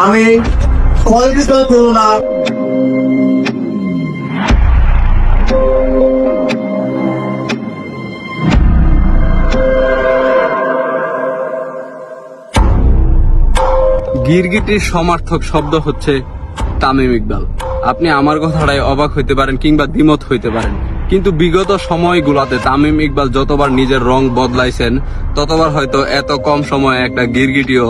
আমি সময় কিছু করবো না। গিরগিটির সমার্থক শব্দ হচ্ছে তামিম ইকবাল। আপনি আমার কথাটাই অবাক হইতে পারেন কিংবা দ্বিমত হইতে পারেন, কিন্তু বিগত সময়গুলোতে তামিম ইকবাল যতবার নিজের রং বদলাইছেন ততবার হয়তো এত কম সময়ে একটা গিরগিটিও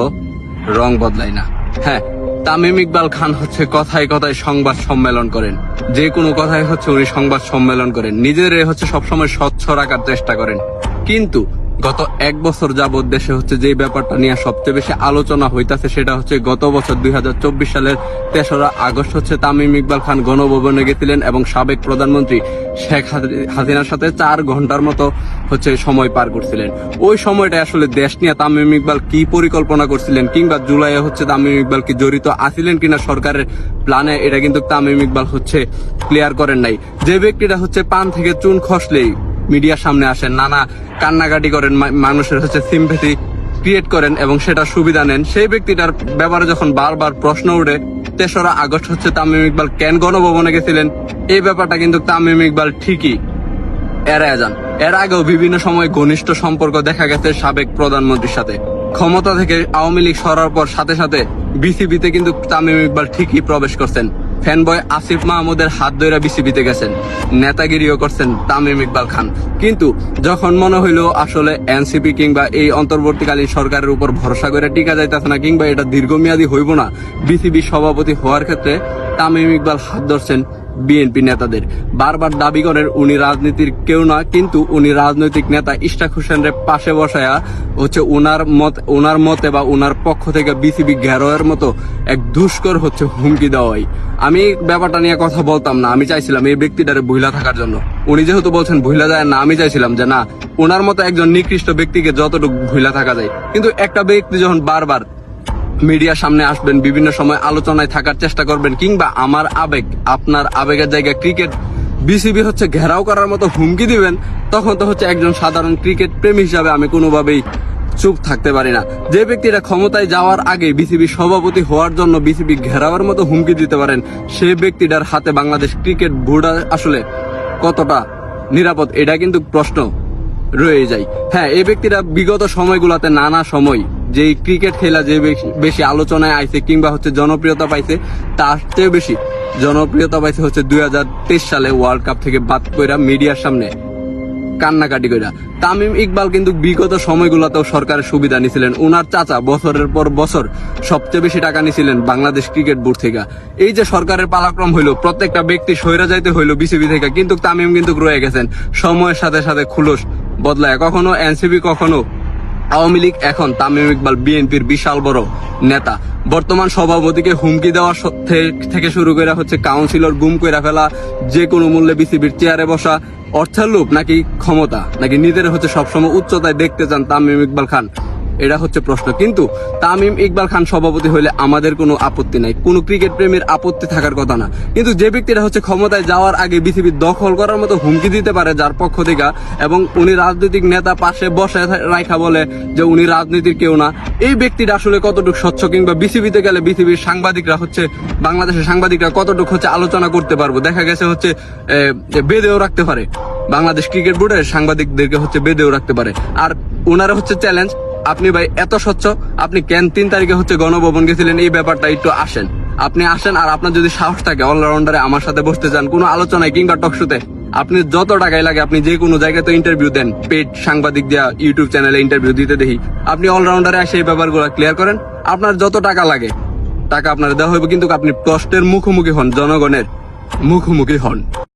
রং বদলায় না। হ্যাঁ, তামিম ইকবাল খান হচ্ছে কথায় কথায় সংবাদ সম্মেলন করেন, যে কোনো কথায় হচ্ছে উনি সংবাদ সম্মেলন করেন, নিজের হচ্ছে সবসময় স্বচ্ছ রাখার চেষ্টা করেন। কিন্তু গত এক বছর যাবৎ দেশে হচ্ছে যে ব্যাপারটা নিয়ে সবচেয়ে বেশি আলোচনা হইতাছে সেটা হচ্ছে গত বছর 2024 সালের 3রা আগস্ট হচ্ছে তামিম ইকবাল খান গণভবনে গেছিলেন এবং সাবেক প্রধানমন্ত্রী শেখ হাসিনার সাথে 4 ঘন্টার মতো হচ্ছে সময় পার করছিলেন। ওই সময়টা আসলে দেশ নিয়ে তামিম ইকবাল কি পরিকল্পনা করছিলেন কিংবা জুলাইয়ে হচ্ছে তামিম ইকবাল কি জড়িত আছিলেন কিনা সরকারের প্ল্যানে, এটা কিন্তু তামিম ইকবাল হচ্ছে ক্লিয়ার করেন নাই। যে ব্যক্তিটা হচ্ছে পান থেকে চুন খসলেই মিডিয়ার সামনে আসেন, নানা কান্নাকাটি করেন, মানুষের হচ্ছে সিম্প্যাথি ক্রিয়েট করেন এবং সেটা সুবিধা নেন, সেই ব্যক্তিটার ব্যাপারে যখন বারবার প্রশ্ন উঠে 3রা আগস্ট হচ্ছে তামিম ইকবাল কেন গণভবনে গেছিলেন, এই ব্যাপারটা কিন্তু তামিম ইকবাল ঠিকই এড়ায় যান। এর আগেও বিভিন্ন সময় ঘনিষ্ঠ সম্পর্ক দেখা গেছে সাবেক প্রধানমন্ত্রীর সাথে। ক্ষমতা থেকে আওয়ামী লীগ সরার পর সাথে সাথে বিসিবিতে কিন্তু তামিম ইকবাল ঠিকই প্রবেশ করছেন। ফ্যানবয় আসিফ মাহমুদের হাত ধরে বিসিবিতে গেছেন, নেতাগিরিও করছেন তামিম ইকবাল খান। কিন্তু যখন মনে হইলো আসলে এনসিপি কিংবা এই অন্তর্বর্তীকালীন সরকারের উপর ভরসা করে টিকা যাইতেছে না কিংবা এটা দীর্ঘমেয়াদী হইব না, বিসিবি সভাপতি হওয়ার ক্ষেত্রে তামিম ইকবাল হাত ধরছেন বিএনপি নেতাদের। বারবার দাবি করেন উনি রাজনীতির কেউ না, কিন্তু উনি রাজনৈতিক নেতা ইশরাক হোসেনের পাশে বসায়া হচ্ছে ওনার মতে বা ওনার পক্ষ থেকে বিসিবি ঘেরাওয়ের মতো এক দুষ্কর হচ্ছে হুমকি দেওয়া হয়। আমি ব্যাপারটা নিয়ে কথা বলতাম না, আমি চাইছিলাম এই ব্যক্তিটারে ভুইলা থাকার জন্য। উনি যেহেতু বলছেন ভুইলা যায় না, আমি চাইছিলাম যে না, ওনার মতো একজন নিকৃষ্ট ব্যক্তিকে যতটুকু ভুইলা থাকা যায়। কিন্তু একটা ব্যক্তি যখন বারবার মিডিয়ার সামনে আসবেন, বিভিন্ন সময় আলোচনায় থাকার চেষ্টা করবেন কিংবা আমার আবেগ আপনার আবেগের জায়গায় ক্রিকেট বিসিবি হচ্ছে ঘেরাও করার মতো হুমকি দিবেন, তখন তো হচ্ছে একজন সাধারণ ক্রিকেট প্রেমী হিসাবে আমি কোনোভাবেই চুপ থাকতে পারি না। যে ব্যক্তিরা ক্ষমতায় যাওয়ার আগে বিসিবি সভাপতি হওয়ার জন্য বিসিবি ঘেরাওয়ার মতো হুমকি দিতে পারেন, সেই ব্যক্তিটার হাতে বাংলাদেশ ক্রিকেট বোর্ড আসলে কতটা নিরাপদ, এটা কিন্তু প্রশ্ন রয়ে যায়। হ্যাঁ, এই ব্যক্তিরা বিগত সময়গুলোতে নানা সময় যে ক্রিকেট খেলা যে বেশি আলোচনায় আইছে কিংবা হচ্ছে জনপ্রিয়তা পাইছে, তার চেয়ে বেশি জনপ্রিয়তা পাইছে হচ্ছে 2023 সালে ওয়ার্ল্ড কাপ থেকে বাদ কইরা মিডিয়ার সামনে কান্নাকাটি কইরা। তামিম ইকবাল কিন্তু বিগত সময়গুলোতেও সরকারের সুবিধা নিছিলেন। উনার চাচা বছরের পর বছর সবচেয়ে বেশি টাকা নিছিলেন বাংলাদেশ ক্রিকেট বোর্ড থেকে। এই যে সরকারের পালাক্রম হইলো, প্রত্যেকটা ব্যক্তি সইরা যাইতে হইলো বিসিবি থেকে, কিন্তু তামিম কিন্তু রয়ে গেছেন সময়ের সাথে সাথে খুলস বদলায়, কখনো এনসিপি কখনো আওয়ামী লীগ। এখন তামিম ইকবাল বিএনপির বিশাল বড় নেতা। বর্তমান সভাপতিকে হুমকি দেওয়া থেকে শুরু করে হচ্ছে কাউন্সিলর গুম করে ফেলা, যে কোনো মূল্যে বিসিবির চেয়ারে বসা, অর্থের লোভ নাকি ক্ষমতা নাকি নিজের হচ্ছে সবসময় উচ্চতায় দেখতে চান তামিম ইকবাল খান, এটা হচ্ছে প্রশ্ন। কিন্তু তামিম ইকবাল খান সভাপতি হইলে আমাদের কোনো আপত্তি নাই, কোনো ক্রিকেট প্রেমীর আপত্তি থাকার কথা না। কিন্তু যে ব্যক্তিরা হচ্ছে ক্ষমতায় যাওয়ার আগে বিসিবি দখল করার মতো হুমকি দিতে পারে যার পক্ষ থেকে, এবং উনি রাজনৈতিক নেতা পাশে বসে রাখা বলে যে উনি রাজনীতির কেউ না, এই ব্যক্তিটা আসলে কতটুকু স্বচ্ছ কিংবা বিসিবিতে গেলে বিসিবির সাংবাদিকরা হচ্ছে বাংলাদেশের সাংবাদিকরা কতটুকু হচ্ছে আলোচনা করতে পারবো, দেখা গেছে হচ্ছে বেঁধেও রাখতে পারে, বাংলাদেশ ক্রিকেট বোর্ডের সাংবাদিকদেরকে হচ্ছে বেঁধেও রাখতে পারে। আর ওনারা হচ্ছে চ্যালেঞ্জ, আপনি ভাই এত স্বচ্ছ, আপনি কেন 3 তারিখে হচ্ছে গণভবন গেছিলেন, এই ব্যাপারটা একটু আসেন, আপনি আসেন। আর আপনার যদি সাহস থাকে অলরাউন্ডারে আমার সাথে বসতে চান কোনো আলোচনায় কিংবা টকশোতে, আপনি যত টাকাই লাগে আপনি যে কোনো জায়গায় তো ইন্টারভিউ দেন, পেড সাংবাদিক দেয়া ইউটিউব চ্যানেলে ইন্টারভিউ দিতে দেখি, আপনি অলরাউন্ডারে এসে এই ব্যাপারগুলো ক্লিয়ার করেন। আপনার যত টাকা লাগে টাকা আপনার দেওয়া হইবে, কিন্তু আপনি প্রশ্নের মুখোমুখি হন, জনগণের মুখোমুখি হন।